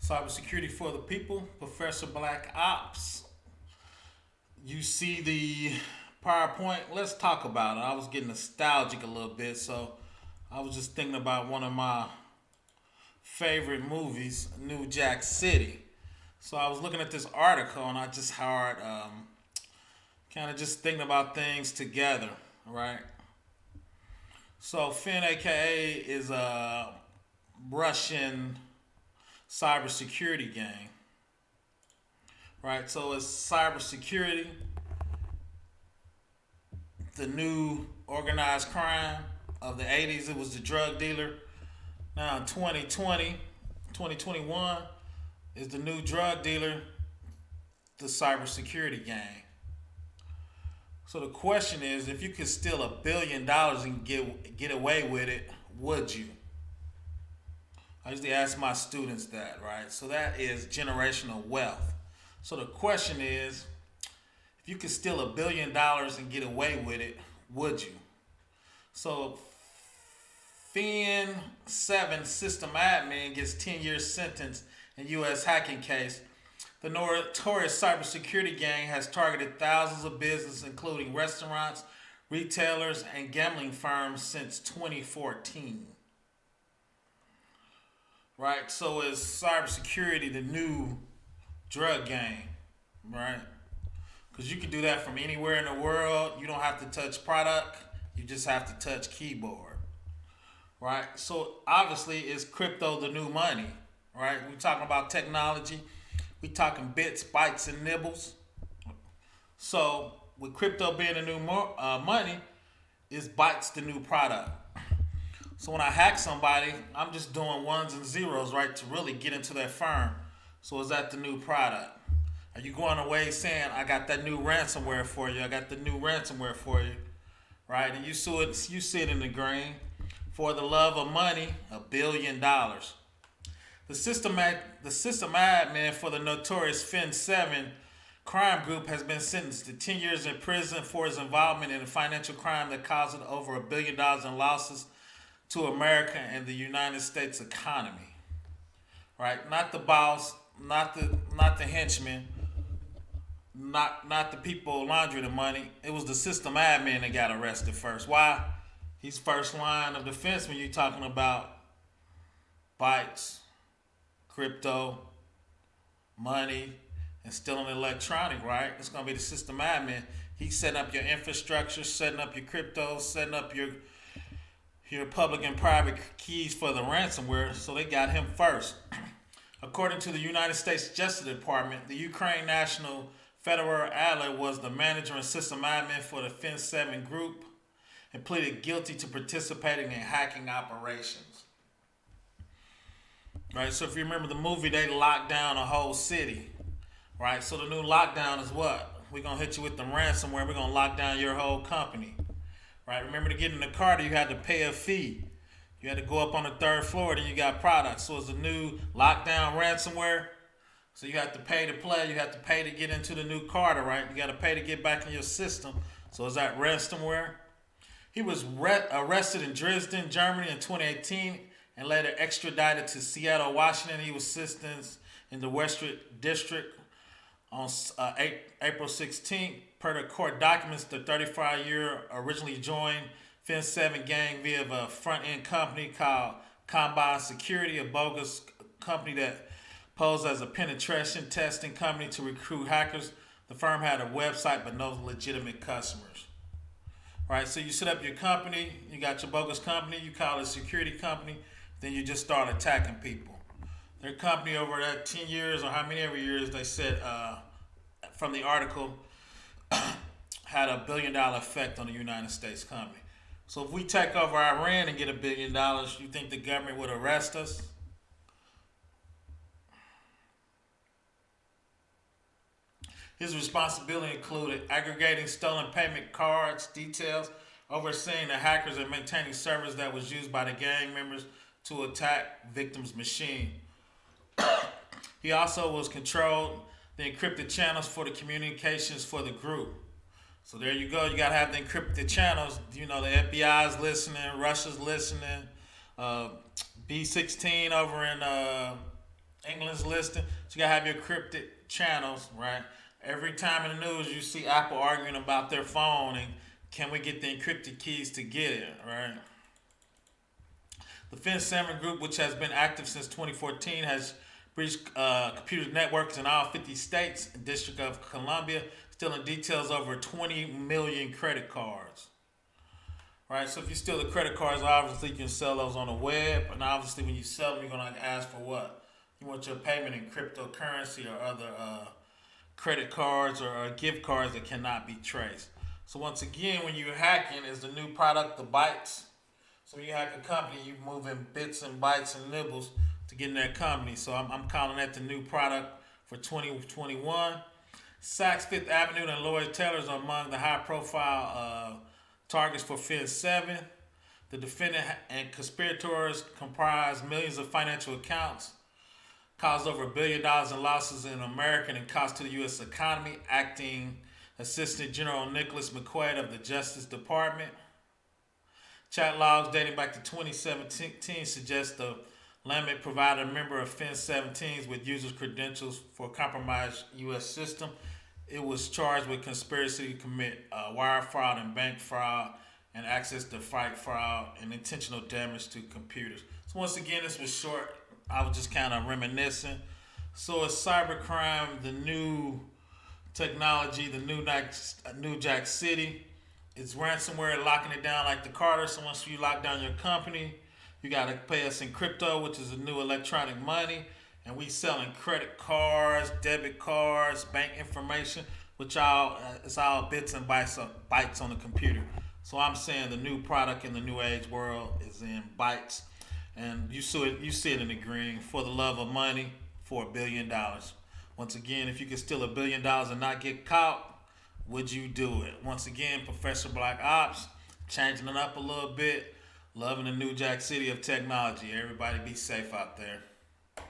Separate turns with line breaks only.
Cybersecurity for the people, Professor Black Ops. You see the PowerPoint? Let's talk about it. I was getting nostalgic a little bit, so I was just thinking about one of my favorite movies, New Jack City. So I was looking at this article and I just heard kind of just thinking about things together, right? So FIN, aka, is a Russian cybersecurity gang, right? So it's cybersecurity, the new organized crime of the 80s. It was the drug dealer. Now in 2021 is the new drug dealer, the cybersecurity gang. So the question is, if you could steal $1 billion and get away with it, would you? I usually ask my students that, right? So that is generational wealth. So the question is, if you could steal $1 billion and get away with it, would you? So FIN7 Sysadmin gets 10 years sentence in U.S. hacking case. The notorious cybersecurity gang has targeted thousands of businesses, including restaurants, retailers, and gambling firms since 2014. Right? So is cybersecurity the new drug gang? Right? Because you can do that from anywhere in the world. You don't have to touch product. You just have to touch keyboard. Right? So obviously, is crypto the new money? Right? We're talking about technology. We talking bits, bytes, and nibbles. So with crypto being the new money, is bytes the new product? So when I hack somebody, I'm just doing ones and zeros, right, to really get into their firm. So is that the new product? Are you going away saying, I got that new ransomware for you, I got the new ransomware for you, right? And you sit in the green. For the love of money, $1 billion. The system admin for the notorious FIN7 crime group has been sentenced to 10 years in prison for his involvement in a financial crime that caused over $1 billion in losses to America and the United States economy. Right? Not the boss, not the henchman, not the people laundering the money. It was the system admin that got arrested first. Why? He's first line of defense when you're talking about bytes, crypto, money, and stealing electronic, right? It's going to be the system admin. He's setting up your infrastructure, setting up your crypto, setting up your public and private keys for the ransomware, so they got him first. According to the United States Justice Department, the Ukrainian National Federal Ally was the manager and system admin for the FIN7 group and pleaded guilty to participating in hacking operations. Right, so if you remember the movie, they locked down a whole city. Right, so the new lockdown is what? We're going to hit you with the ransomware. We're going to lock down your whole company. Right, remember to get in the car, you had to pay a fee. You had to go up on the third floor, then you got products. So it's a new lockdown ransomware. So you have to pay to play. You have to pay to get into the new Carter, right? You got to pay to get back in your system. So is that ransomware? He was arrested in Dresden, Germany in 2018 and later extradited to Seattle, Washington. He was sentenced in the Western District on April 16th. Per the court documents, the 35-year originally joined FIN7 gang via a front-end company called Carbanak Security, a bogus company that posed as a penetration testing company to recruit hackers. The firm had a website but no legitimate customers. Right, so you set up your company, you got your bogus company, you call it a security company, then you just start attacking people. Their company over that 10 years or how many ever years they said from the article had $1 billion effect on the United States company. So if we take over Iran and get $1 billion, you think the government would arrest us? His responsibility included aggregating stolen payment cards, details, overseeing the hackers and maintaining servers that was used by the gang members to attack victims' machine. He also was controlled the encrypted channels for the communications for the group. So there you go. You got to have the encrypted channels. You know, the FBI is listening, Russia's listening, B-16 over in England's listing. So you gotta have your encrypted channels, right? Every time in the news you see Apple arguing about their phone and can we get the encrypted keys to get it, right? The FIN7 group, which has been active since 2014, has breached computer networks in all 50 states and District of Columbia, stealing details over 20 million credit cards. Right, so if you steal the credit cards, obviously you can sell those on the web, and obviously when you sell them, you're gonna ask for what? You want your payment in cryptocurrency or other credit cards or gift cards that cannot be traced. So once again, when you're hacking, is the new product the bytes? So when you hack a company, you move in bits and bytes and nibbles to get in that company. So I'm calling that the new product for 2021. Saks Fifth Avenue and Lloyd Taylor's are among the high-profile targets for FIN7. The defendant and conspirators comprise millions of financial accounts, caused over $1 billion in losses in America and cost to the U.S. economy. Acting Assistant General Nicholas McQuaid of the Justice Department. Chat logs dating back to 2017 suggest the Lamech provided a member of FIN17s with users' credentials for a compromised U.S. system. It was charged with conspiracy to commit wire fraud and bank fraud and access to fight fraud and intentional damage to computers. So once again, this was short. I was just kind of reminiscing. So it's cybercrime, the new technology, the new Jack City. It's ransomware locking it down like the Carter. So once you lock down your company, you got to pay us in crypto, which is a new electronic money. And we selling credit cards, debit cards, bank information, which it's all bits and bytes on the computer. So I'm saying the new product in the new age world is in bytes. And you see it in the green. For the love of money, for $1 billion. Once again, if you could steal $1 billion and not get caught, would you do it? Once again, Professor Black Ops, changing it up a little bit. Loving the new Jack City of technology. Everybody be safe out there.